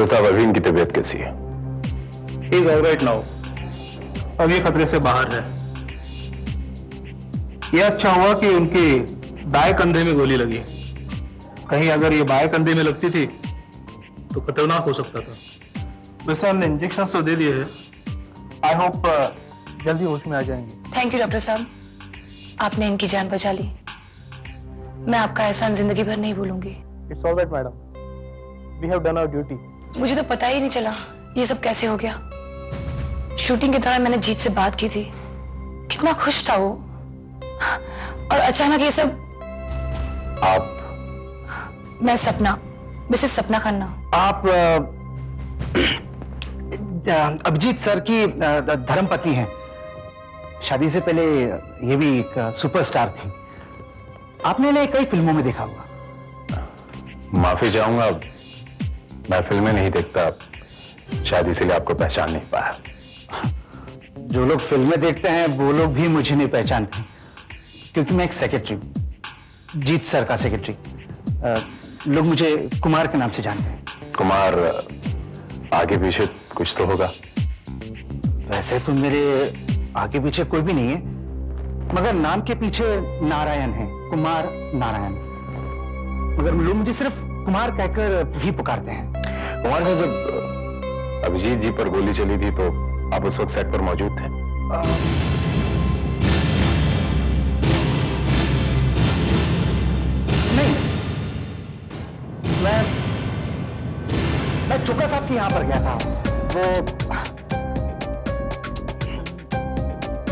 Doctor साहब, अभी इनकी तबीयत कैसी है? इज ऑलराइट नाउ, अभी खतरे से बाहर है। यह अच्छा हुआ कि उनके दाएं कंधे में गोली लगी। कहीं अगर ये बाएं कंधे में लगती थी तो खतरनाक हो सकता था। वैसे हमने इंजेक्शन तो दे दिए हैं। आई होप जल्दी होश में आ जाएंगे। थैंक यू डॉक्टर साहब, आपने इनकी जान बचा ली। मैं आपका एहसान जिंदगी भर नहीं भूलूंगी। It's alright madam, we have done our duty. मुझे तो पता ही नहीं चला ये सब कैसे हो गया। शूटिंग के दौरान मैंने जीत से बात की थी, कितना खुश था वो, और अचानक ये सब। आप? मैं सपना, मिसेस सपना खन्ना। आप अभिजीत सर की धर्मपत्नी हैं। शादी से पहले ये भी एक सुपरस्टार थी। आपने इन्हें कई फिल्मों में देखा होगा। माफी चाहूंगा, मैं फिल्में नहीं देखता, शायद इसीलिए आपको पहचान नहीं पाया। जो लोग फिल्में देखते हैं वो लोग भी मुझे नहीं पहचानते, क्योंकि मैं एक सेक्रेटरी हूं, जीत सर का सेक्रेटरी। लोग मुझे कुमार के नाम से जानते हैं। कुमार, आगे पीछे कुछ तो होगा। वैसे तो मेरे आगे पीछे कोई भी नहीं है, मगर नाम के पीछे नारायण है, कुमार नारायण। मगर लोग मुझे सिर्फ कुमार कहकर ही पुकारते हैं। कुमार साहब, जब अभिजीत जी पर गोली चली थी तो आप उस वक्त सेट पर मौजूद थे? नहीं, मैं चोपड़ा साहब के यहां पर गया था। वो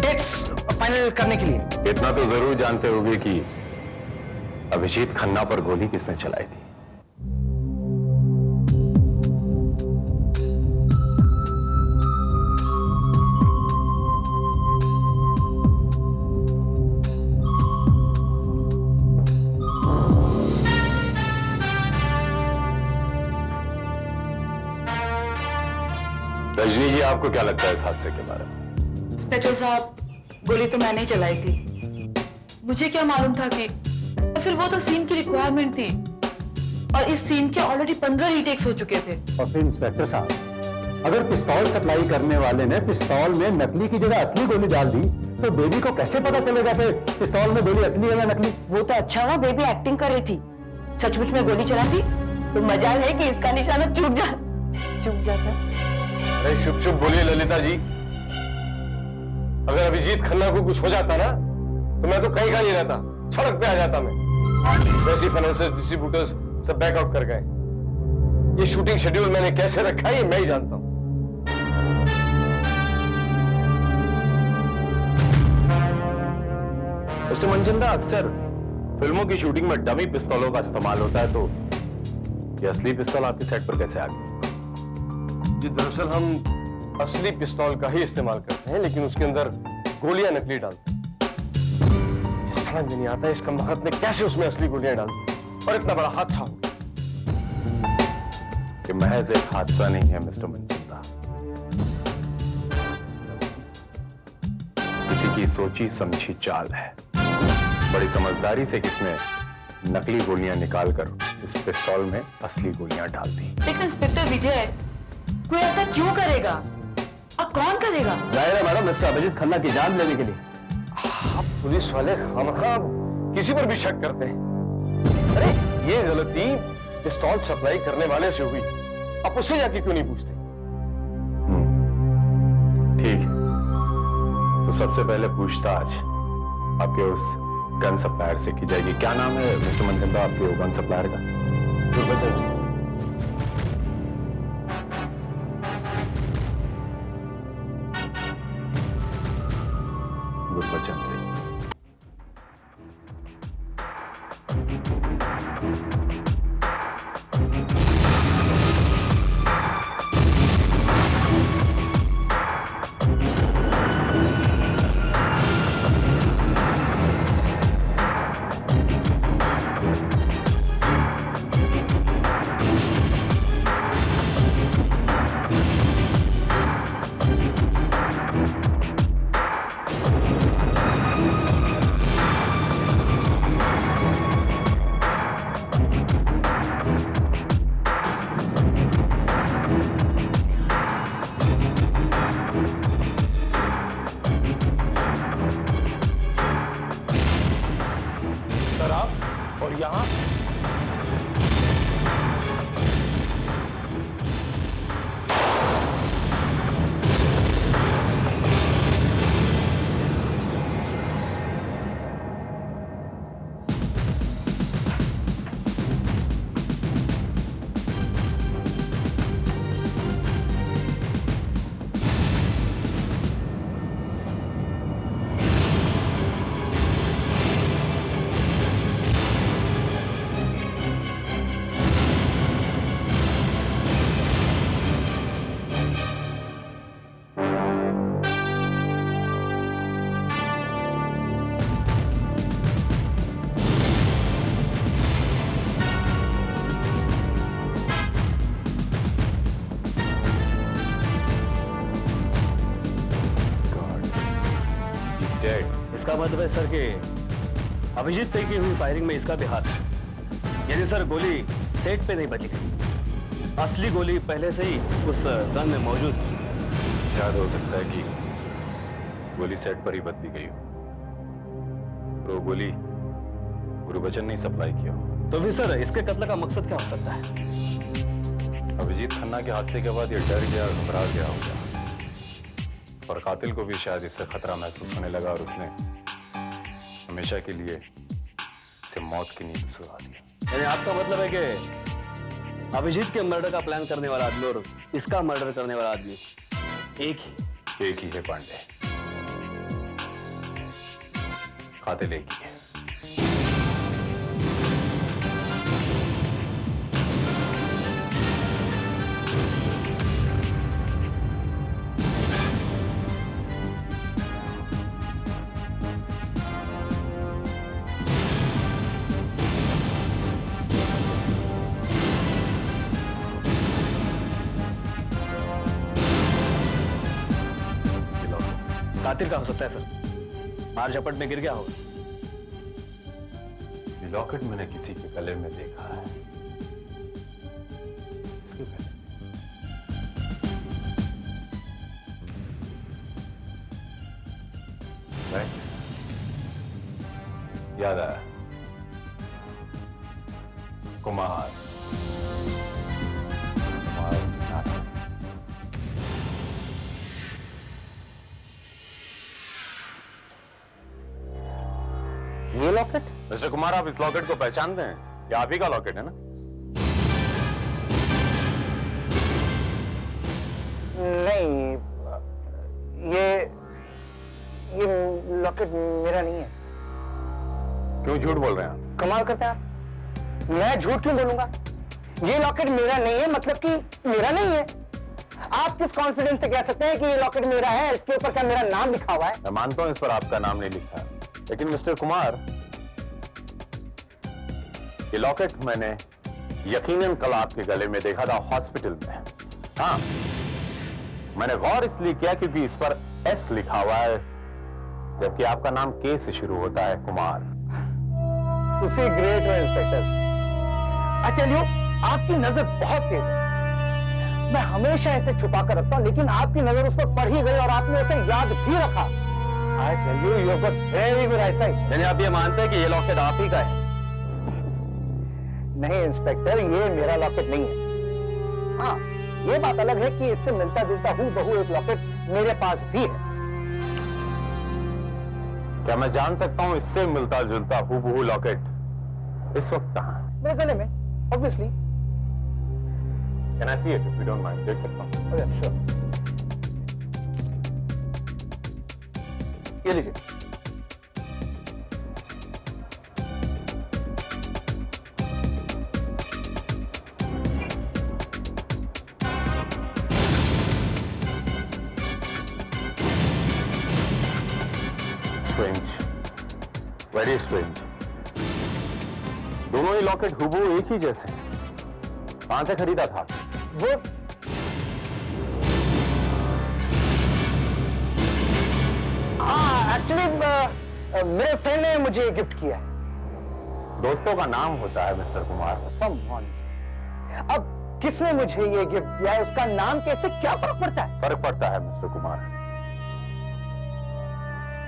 डेट्स फाइनल करने के लिए। इतना तो जरूर जानते होंगे कि अभिजीत खन्ना पर गोली किसने चलाई थी। रजनी जी, आपको क्या लगता है इस हादसे के बारे में? इंस्पेक्टर साहब, गोली तो मैंने ही चलाई थी। मुझे क्या मालूम था कि फिर वो तो सीन की रिक्वायरमेंट थी, और इस सीन के ऑलरेडी 15 रीटेक्स हो चुके थे। और फिर इंस्पेक्टर साहब, अगर पिस्तौल सप्लाई करने वाले ने पिस्तौल में नकली की जगह असली गोली डाल दी तो बेबी को कैसे पता चलेगा फिर पिस्तौल में गोली असली है या नकली? वो तो अच्छा हुआ बेबी एक्टिंग कर रही थी, सचमुच में गोली चला दी तो मजाल है कि इसका निशाना चूक जाता। अरे शुभ शुभ बोलिए ललिता जी। अगर अभिजीत खन्ना को कुछ हो जाता ना तो मैं तो कहीं का नहीं रहता, सड़क पे आ जाता मैं। वैसे फाइनेंशियल डिस्ट्रीब्यूटर्स सब बैकआउट कर गए। ये शूटिंग शेड्यूल मैंने कैसे रखा है ये मैं ही जानता हूं। मिस्टर मंजिंदा, अक्सर फिल्मों की शूटिंग में डमी पिस्तौलों का इस्तेमाल होता है, तो ये असली पिस्तौल आपके सेट पर कैसे आ गई? जी दरअसल हम असली पिस्तौल का ही इस्तेमाल करते हैं, लेकिन उसके अंदर गोलियां नकली डालते हैं। ये समझ में नहीं आता इस कमबख्त ने कैसे उसमें असली गोलियां डाल दी और इतना बड़ा हादसा हो गया। कि महज एक हादसा नहीं है मिस्टर मंजिंदा, किसी की सोची समझी चाल है। बड़ी समझदारी से किसने नकली गोलियां निकालकर इस पिस्तौल में असली गोलियां डाल दी। लेकिन इंस्पेक्टर विजय, कोई ऐसा क्यों करेगा और कौन करेगा? जाहिर है मैडम, मिस्टर अभिजीत खन्ना की जान लेने के लिए। आप पुलिस वाले खामखा किसी पर भी शक करते हैं। अरे ये गलती पिस्तौल सप्लाई करने वाले से हुई, आप उससे जाके क्यों नहीं पूछते? ठीक है, तो सबसे पहले पूछताछ आपके उस गन सप्लायर से की जाएगी। क्या नाम है मिस्टर मंजिंदा आपके गन सप्लायर का? गुरबचन जी। गुरबचन सिंह। सर आप और यहाँ इसका मतलब है सर कि अभिजीत पे की हुई फायरिंग में इसका भी हाथ है। यानी सर गोली सेट पे नहीं बची गई, असली गोली पहले से ही उस गन में मौजूद थी। शायद हो सकता है कि गोली सेट पर ही बदली गई हो, तो गोली गुरुबचन ने सप्लाई किया हो। तो फिर सर इसके कत्ल का मकसद क्या हो सकता है? अभिजीत खन्ना के हादसे के बाद ये डर गया, घबरा गया होगा, और कातिल को भी शायद इससे खतरा महसूस होने लगा और उसने हमेशा के लिए इसे मौत की नींद सुला दिया। यानी आपका मतलब है कि अभिजीत के मर्डर का प्लान करने वाला आदमी और इसका मर्डर करने वाला आदमी एक ही है पांडे, कातिल एक ही है। कातिल का हो सकता है सर, मार झपट में गिर गया होगा। ये लॉकेट मैंने किसी के गले में देखा है। इसके गले राइट, याद आया, कुमार ये लॉकेट? मिस्टर कुमार, आप इस लॉकेट को पहचानते हैं? ये आप ही का लॉकेट है ना? नहीं, ये लॉकेट मेरा नहीं है। क्यों झूठ बोल रहे हैं आप? कमाल करता है आप। मैं झूठ क्यों बोलूंगा? ये लॉकेट मेरा नहीं है, मतलब कि मेरा नहीं है। आप किस कॉन्फिडेंस से कह सकते हैं कि ये लॉकेट मेरा है? इसके ऊपर क्या मेरा नाम लिखा हुआ है? मैं मानता हूं इस पर आपका नाम नहीं लिखा है, लेकिन मिस्टर कुमार, ये लॉकेट मैंने यकीनन कल आपके गले में देखा था हॉस्पिटल में। हाँ, मैंने गौर इसलिए किया क्योंकि इस पर एस लिखा हुआ है, जबकि आपका नाम के से शुरू होता है, कुमार। तुसी ग्रेट हो इंस्पेक्टर। आई टेल यू, आपकी नजर बहुत तेज है। मैं हमेशा ऐसे छुपा कर रखता हूं, लेकिन आपकी नजर उस पर पड़ ही गई और आपने उसे याद भी रखा। I tell you, you got very good eyesight. यानी आप ये मानते हैं कि ये लॉकेट आप ही का है? नहीं इंस्पेक्टर, ये मेरा लॉकेट नहीं है। हाँ, ये बात अलग है कि इससे मिलता जुलता हूबहू एक लॉकेट मेरे पास भी है। क्या मैं जान सकता हूं इससे मिलता जुलता हूबहू लॉकेट इस वक्त कहां है? मेरे गले में, obviously. Can I see it if you don't mind? देख सकता हूं? Oh sure. ये लीजिए। Very strange. दोनों ही लॉकेट हूबहू एक ही जैसे हैं। कहां से खरीदा था? वो हाँ, एक्चुअली मेरे फ्रेंड ने मुझे गिफ्ट किया है। दोस्तों का नाम होता है मिस्टर कुमार। Come on. अब किसने मुझे ये गिफ्ट दिया है, उसका नाम कैसे, क्या फर्क पड़ता है? फर्क पड़ता है मिस्टर कुमार।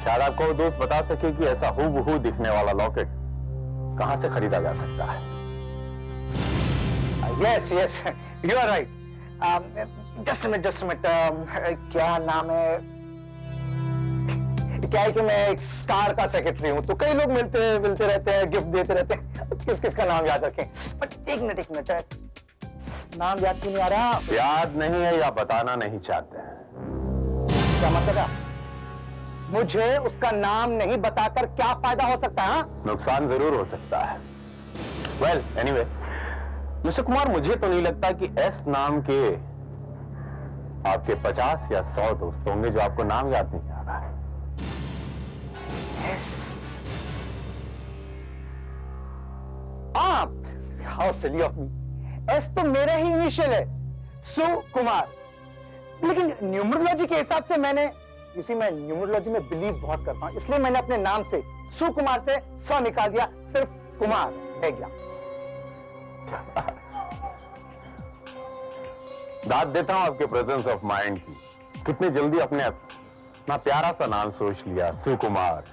शायद आपको वो दोस्त बता सके कि ऐसा हूबहू दिखने वाला लॉकेट कहां से खरीदा जा सकता है? Yes yes, you are right. Just minute, क्या नाम है? क्या है कि मैं एक स्टार का सेक्रेटरी हूं, तो कई लोग मिलते रहते हैं, गिफ्ट देते रहते हैं। किस का नाम याद रखें? बट एक मिनट, नाम याद क्यों नहीं आ रहा? याद नहीं है या बताना नहीं चाहते हैं? क्या मतलब है? मुझे उसका नाम नहीं बताकर क्या फायदा हो सकता है? नुकसान जरूर हो सकता है। वेल एनीवे, मिस्टर कुमार, मुझे तो नहीं लगता कि एस नाम के आपके 50 या 100 दोस्त होंगे जो आपको नाम याद नहीं आ रहा है। Yes, how silly of me. S तो मेरा ही इनिशियल है, सुकुमार। लेकिन न्यूमरोलॉजी के हिसाब से मैं न्यूमरोलॉजी में बिलीव बहुत करता हूं, इसलिए मैंने अपने नाम से सुकुमार से स निकाल दिया, सिर्फ कुमार रह गया। दाद देता हूं आपके प्रेजेंस ऑफ माइंड की। कितने जल्दी अपने अपना प्यारा सा नाम सोच लिया, सुकुमार।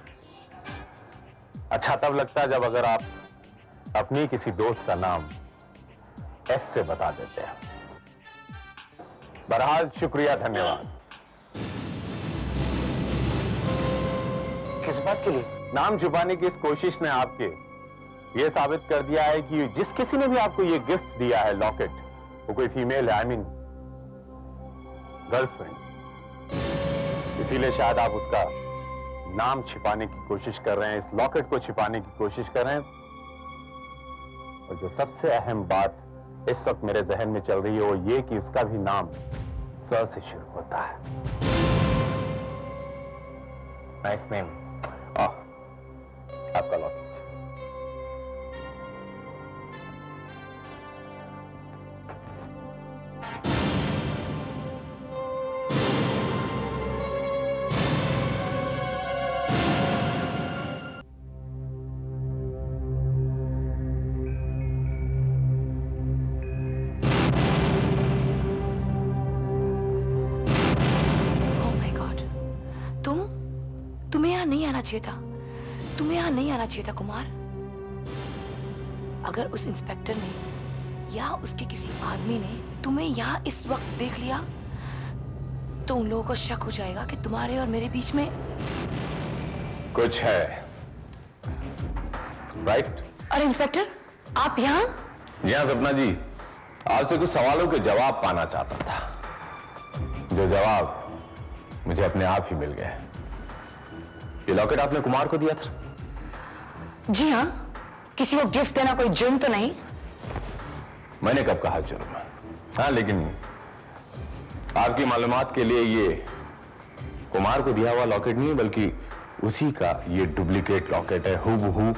अच्छा तब लगता है जब अगर आप अपनी किसी दोस्त का नाम एस से बता देते हैं। बहरहाल शुक्रिया, धन्यवाद। किस बात के लिए? नाम छुपाने की इस कोशिश ने आपके यह साबित कर दिया है कि जिस किसी ने भी आपको यह गिफ्ट दिया है लॉकेट, वो कोई फीमेल है, आई मीन गर्लफ्रेंड। इसीलिए शायद आप उसका नाम छिपाने की कोशिश कर रहे हैं, इस लॉकेट को छिपाने की कोशिश कर रहे हैं। और जो सबसे अहम बात इस वक्त मेरे जहन में चल रही है वो ये कि उसका भी नाम स से शुरू होता है। Nice name. आपका लॉकेट। तुम्हें यहां नहीं आना चाहिए था। तुम्हें यहां नहीं आना चाहिए था कुमार। अगर उस इंस्पेक्टर ने या उसके किसी आदमी ने तुम्हें यहां इस वक्त देख लिया तो उन लोगों को शक हो जाएगा कि तुम्हारे और मेरे बीच में कुछ है। राइट? अरे इंस्पेक्टर, आप यहाँ? जी हाँ सपना जी, आपसे कुछ सवालों के जवाब पाना चाहता था, जो जवाब मुझे अपने आप ही मिल गए। ये लॉकेट आपने कुमार को दिया था? जी हाँ। किसी को गिफ्ट देना कोई जुर्म तो नहीं? मैंने कब कहा जुर्म? हाँ, लेकिन आपकी मालूमात के लिए ये कुमार को दिया हुआ लॉकेट नहीं है, बल्कि उसी का ये डुप्लीकेट लॉकेट है, हूबहू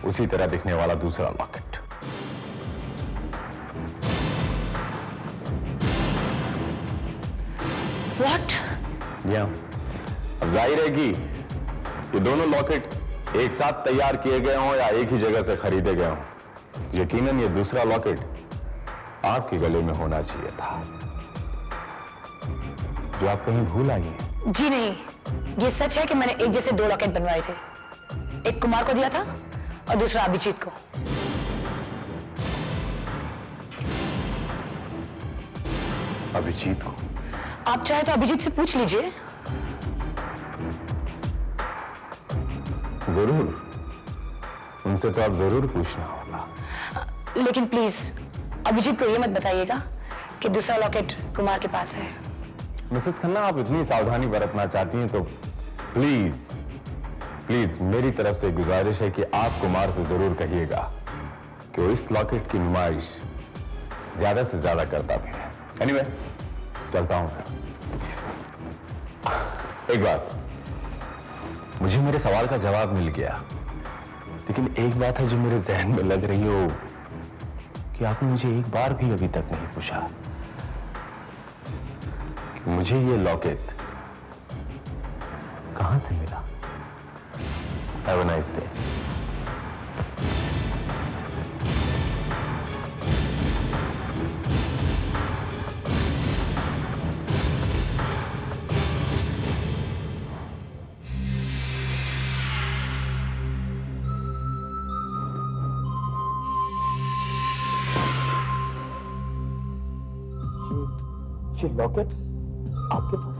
उसी तरह दिखने वाला दूसरा लॉकेट। What? या अब जाहिर है कि ये दोनों लॉकेट एक साथ तैयार किए गए हों या एक ही जगह से खरीदे गए हों। यकीनन ये दूसरा लॉकेट आपके गले में होना चाहिए था, जो आप कहीं भूल आई हैं। जी नहीं, ये सच है कि मैंने एक जैसे 2 लॉकेट बनवाए थे। एक कुमार को दिया था और दूसरा अभिजीत को। अभिजीत को? आप चाहे तो अभिजीत से पूछ लीजिए। जरूर, उनसे तो आप जरूर पूछना होगा। लेकिन प्लीज अभिजीत को ये मत बताइएगा कि दूसरा लॉकेट कुमार के पास है। मिसेस खन्ना, आप इतनी सावधानी बरतना चाहती हैं तो प्लीज प्लीज मेरी तरफ से गुजारिश है कि आप कुमार से जरूर कहिएगा कि वो इस लॉकेट की नुमाइश ज्यादा से ज्यादा करता भी है। एनीवे, चलता हूं। एक बात, मुझे मेरे सवाल का जवाब मिल गया, लेकिन एक बात है जो मेरे जहन में लग रही हो कि आपने मुझे एक बार भी अभी तक नहीं पूछा कि मुझे ये लॉकेट कहां से मिला। Have a nice day. ये लॉकेट आपके पास?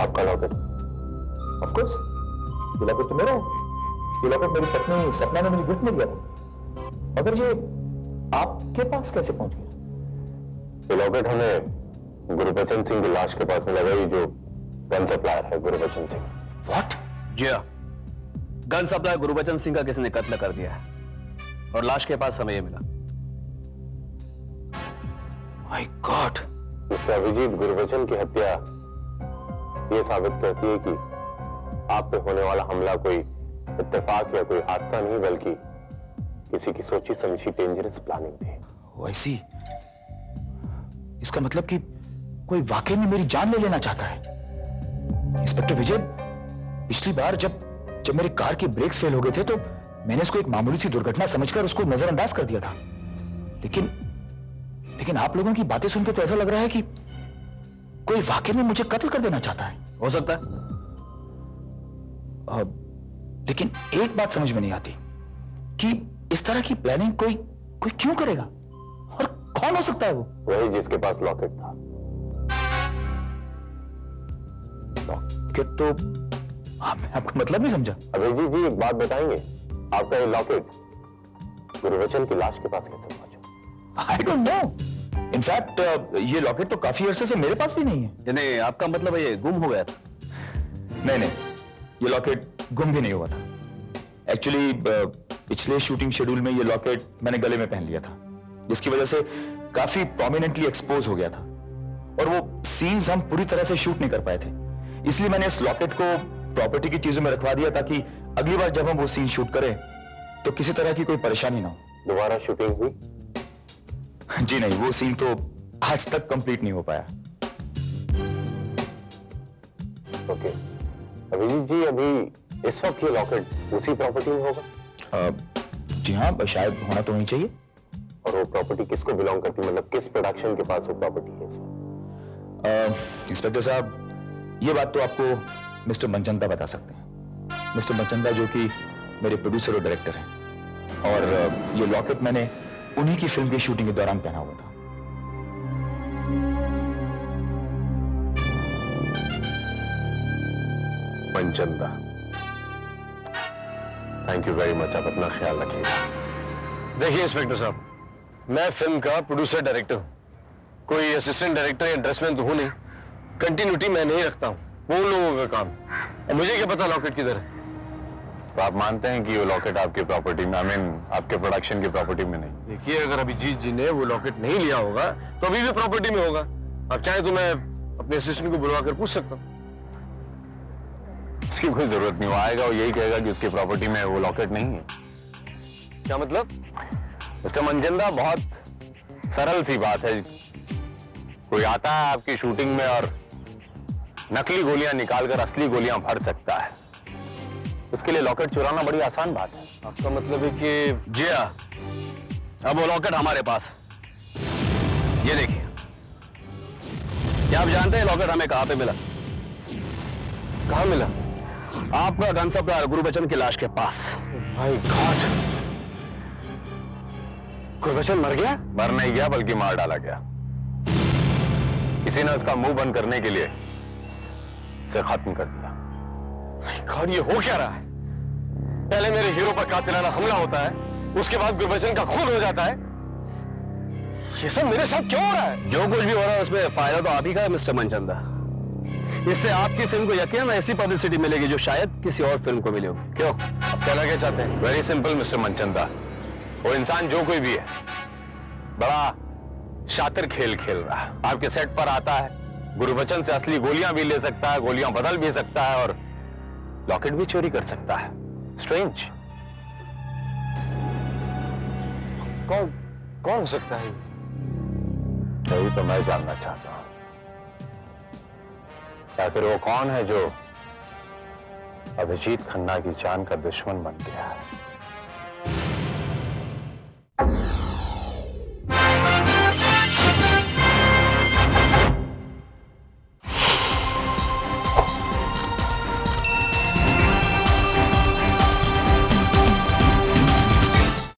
आपका लॉकेट? ऑफ कोर्स, ये लॉकेट तो मेरा है। ये लॉकेट मेरी पत्नी सपना ने मुझे गिफ्ट में दिया था। अगर ये आपके पास कैसे पहुंच गया? ये लॉकेट हमें गुरबचन सिंह की लाश के पास मिला, वही जो गन सप्लायर है गुरबचन सिंह। व्हाट? जी हाँ, गन सप्लायर गुरबचन सिंह का किसी ने कत्ल कर दिया है और लाश के पास हमें ये मिला। My god. Mister Abhijit, Gurbachan की हत्या ये साबित करती है कि आप पे होने वाला हमला कोई इत्तेफाक या कोई हादसा नहीं, बल्कि किसी की सोची समझी डेंजरस प्लानिंग थी। वैसी इसका मतलब कि कोई वाकई में मेरी जान ले लेना चाहता है। इंस्पेक्टर विजय, पिछली बार जब मेरी कार के ब्रेक्स फेल हो गए थे तो मैंने इसको एक मामूली सी दुर्घटना समझकर उसको नजरअंदाज कर दिया था, लेकिन आप लोगों की बातें सुनकर तो ऐसा लग रहा है कि कोई वाकई में मुझे कत्ल कर देना चाहता है। हो सकता है। लेकिन एक बात समझ में नहीं आती कि इस तरह की प्लानिंग कोई क्यों करेगा और कौन हो सकता है वो? वही जिसके पास लॉकेट था। लॉकेट तो आपका मतलब नहीं समझा। अभिजीत जी, एक बात बताएंगे, आपका ये लॉकेट गुरबचन की लाश के पास कैसे पहुंचा? I don't know. इनफैक्ट ये लॉकेट तो काफी अरसे से मेरे पास भी नहीं है। यानी आपका मतलब ये गुम हो गया था? नहीं, ये लॉकेट गुम भी नहीं हुआ था। एक्चुअली पिछले शूटिंग शेड्यूल में ये लॉकेट मैंने गले में पहन लिया था, जिसकी वजह से काफी प्रोमिनेंटली एक्सपोज हो गया था और वो सीन्स हम पूरी तरह से शूट नहीं कर पाए थे। इसलिए मैंने इस लॉकेट को प्रॉपर्टी की चीजों में रखवा दिया ताकि अगली बार जब हम वो सीन शूट करें तो किसी तरह की कोई परेशानी ना हो। दोबारा शूटिंग हुई? जी नहीं, वो सीन तो आज तक कंप्लीट नहीं हो पाया। ओके। अभिजीत जी, अभी इस वक्त ये लॉकेट उसी प्रॉपर्टी में होगा? जी हाँ, शायद होना तो नहीं चाहिए। और वो प्रॉपर्टी किसको बिलोंग करती है, मतलब किस प्रोडक्शन के पास वो प्रॉपर्टी है इस वक्त? इंस्पेक्टर साहब, ये बात तो आपको मिस्टर मनचंदा बता सकते हैं। मिस्टर मनचंदा जो कि मेरे प्रोड्यूसर और डायरेक्टर हैं, और ये लॉकेट मैंने उन्हीं की फिल्म की शूटिंग के दौरान पहना हुआ था। Manchanda, thank you very much. आप अपना ख्याल रखिएगा। देखिए इंस्पेक्टर साहब, मैं फिल्म का प्रोड्यूसर डायरेक्टर हूं, कोई असिस्टेंट डायरेक्टर या ड्रेसमैन तो हूं नहीं। कंटिन्यूटी मैं नहीं रखता हूं, वो उन लोगों का काम। और मुझे क्या पता लॉकेट किधर है? तो आप मानते हैं कि वो लॉकेट आपकी प्रॉपर्टी में, आपके प्रोडक्शन की प्रॉपर्टी में नहीं? देखिए, अगर अभिजीत जी ने वो लॉकेट नहीं लिया होगा तो अभी भी प्रॉपर्टी में होगा। आप चाहे तो मैं अपने असिस्टेंट को बुलवा कर पूछ सकता हूँ। उसकी कोई जरूरत नहीं, वो आएगा और यही कहेगा कि उसकी प्रॉपर्टी में वो लॉकेट नहीं है। क्या मतलब? मिस्टर मनचंदा, बहुत सरल सी बात है। कोई आता है आपकी शूटिंग में और नकली गोलियां निकालकर असली गोलियां भर सकता है, उसके लिए लॉकेट चुराना बड़ी आसान बात है। आपका मतलब है कि? जी हाँ, अब वो लॉकेट हमारे पास। ये देखिए, क्या आप जानते हैं लॉकेट हमें कहां पे मिला? कहां मिला? आपका गन सप्लायर गुरबचन की लाश के पास। माय गॉड, गुरबचन मर गया? मर नहीं गया, बल्कि मार डाला गया। किसी ने उसका मुंह बंद करने के लिए उसे खत्म कर दिया। माय गॉड, ये हो क्या रहा है? पहले मेरे हीरो पर कातिलाना हमला होता है, उसके बाद गुरबचन का खून हो जाता है। ये सब मेरे साथ क्यों हो रहा है? जो कुछ भी हो रहा है उसमें फायदा तो आप ही का है मिस्टर मनचंदा। इससे आपकी फिल्म को यकीनन ऐसी पब्लिसिटी मिलेगी जो शायद किसी और फिल्म को मिली होगी। क्यों, आप कहना क्या चाहते हैं? वेरी सिंपल मिस्टर मनचंदा, वो इंसान जो कोई भी है बड़ा शातिर खेल खेल रहा है। आपके सेट पर आता है, गुरबचन से असली गोलियां भी ले सकता है, गोलियां बदल भी सकता है और लॉकेट भी चोरी कर सकता है। स्ट्रेंज। कौन हो सकता है? यही तो मैं जानना चाहता हूं। आखिर वो कौन है जो अभिजीत खन्ना की जान का दुश्मन बन गया है?